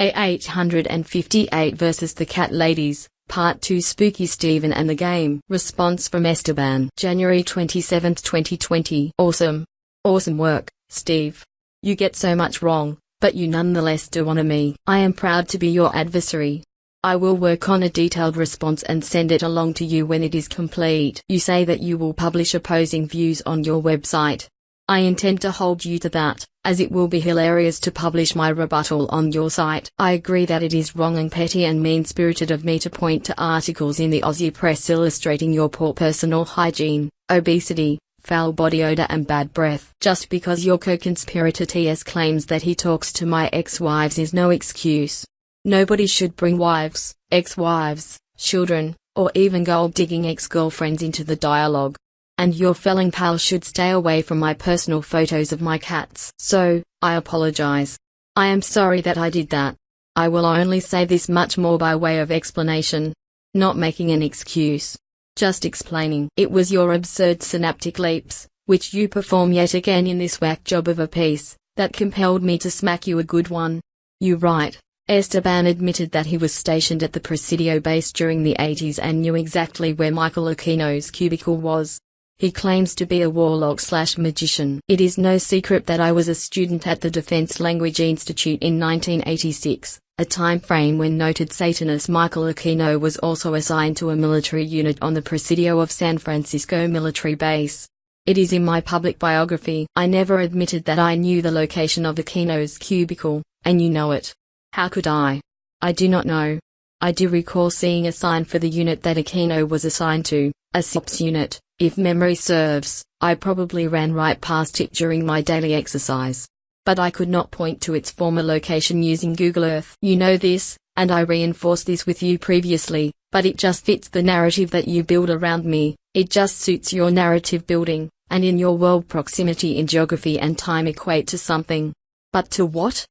A858 vs the Cat Ladies, Part 2. Spooky Steven and the Game. Response from Esteban, January 27, 2020. Awesome. Awesome work, Steve. You get so much wrong, but you nonetheless do honor me. I am proud to be your adversary. I will work on a detailed response and send it along to you when it is complete. You say that you will publish opposing views on your website. I intend to hold you to that, as it will be hilarious to publish my rebuttal on your site. I agree that it is wrong and petty and mean-spirited of me to point to articles in the Aussie press illustrating your poor personal hygiene, obesity, foul body odor and bad breath. Just because your co-conspirator TS claims that he talks to my ex-wives is no excuse. Nobody should bring wives, ex-wives, children, or even gold-digging ex-girlfriends into the dialogue. And your felon pal should stay away from my personal photos of my cats. So, I apologize. I am sorry that I did that. I will only say this much more by way of explanation. Not making an excuse. Just explaining. It was your absurd synaptic leaps, which you perform yet again in this whack job of a piece, that compelled me to smack you a good one. You right. Esteban admitted that he was stationed at the Presidio base during the 80s and knew exactly where Michael Aquino's cubicle was. He claims to be a warlock/magician. It is no secret that I was a student at the Defense Language Institute in 1986, a time frame when noted Satanist Michael Aquino was also assigned to a military unit on the Presidio of San Francisco military base. It is in my public biography. I never admitted that I knew the location of Aquino's cubicle, and you know it. How could I? I do not know. I do recall seeing a sign for the unit that Aquino was assigned to, a SOPS unit. If memory serves, I probably ran right past it during my daily exercise. But I could not point to its former location using Google Earth. You know this, and I reinforced this with you previously, but it just fits the narrative that you build around me. It just suits your narrative building, and in your world proximity in geography and time equate to something. But to what?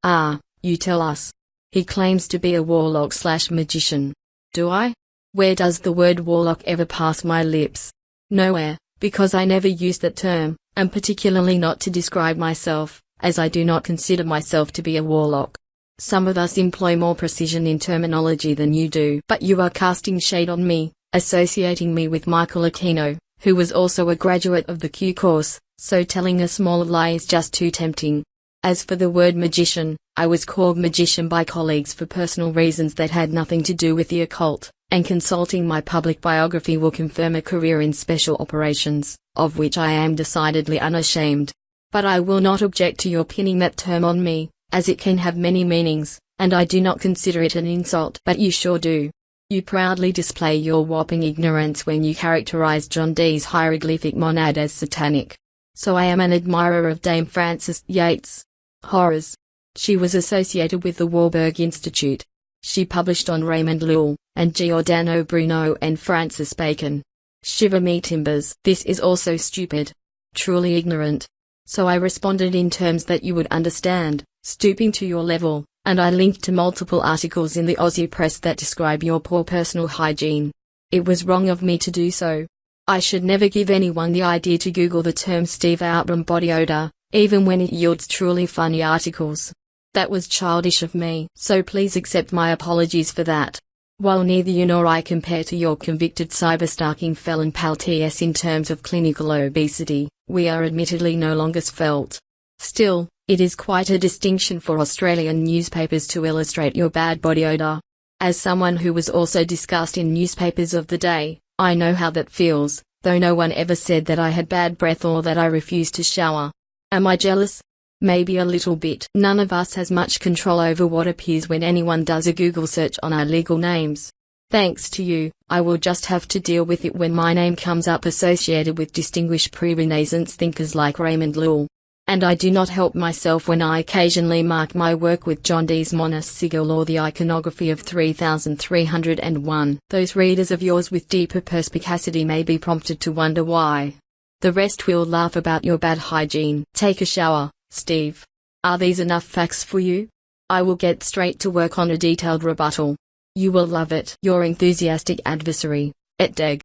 You tell us. He claims to be a warlock/magician. Do I? Where does the word warlock ever pass my lips? Nowhere, because I never use that term, and particularly not to describe myself, as I do not consider myself to be a warlock. Some of us employ more precision in terminology than you do. But you are casting shade on me, associating me with Michael Aquino, who was also a graduate of the Q course, so telling a small lie is just too tempting. As for the word magician, I was called magician by colleagues for personal reasons that had nothing to do with the occult, and consulting my public biography will confirm a career in special operations, of which I am decidedly unashamed. But I will not object to your pinning that term on me, as it can have many meanings, and I do not consider it an insult. But you sure do. You proudly display your whopping ignorance when you characterize John Dee's hieroglyphic monad as satanic. So I am an admirer of Dame Frances Yates. Horrors. She was associated with the Warburg Institute. She published on Raymond Lull, and Giordano Bruno and Francis Bacon. Shiver me timbers. This is also stupid. Truly ignorant. So I responded in terms that you would understand, stooping to your level, and I linked to multiple articles in the Aussie press that describe your poor personal hygiene. It was wrong of me to do so. I should never give anyone the idea to Google the term Steve Outtrim body odor, even when it yields truly funny articles. That was childish of me, so please accept my apologies for that. While neither you nor I compare to your convicted cyberstalking felon pal TS in terms of clinical obesity, we are admittedly no longer svelte. Still, it is quite a distinction for Australian newspapers to illustrate your bad body odor. As someone who was also discussed in newspapers of the day, I know how that feels, though no one ever said that I had bad breath or that I refused to shower. Am I jealous? Maybe a little bit. None of us has much control over what appears when anyone does a Google search on our legal names. Thanks to you, I will just have to deal with it when my name comes up associated with distinguished pre-Renaissance thinkers like Raymond Lull. And I do not help myself when I occasionally mark my work with John Dee's Monas Sigil or the iconography of 3301. Those readers of yours with deeper perspicacity may be prompted to wonder why. The rest will laugh about your bad hygiene. Take a shower, Steve. Are these enough facts for you? I will get straight to work on a detailed rebuttal. You will love it. Your enthusiastic adversary, Etdeg.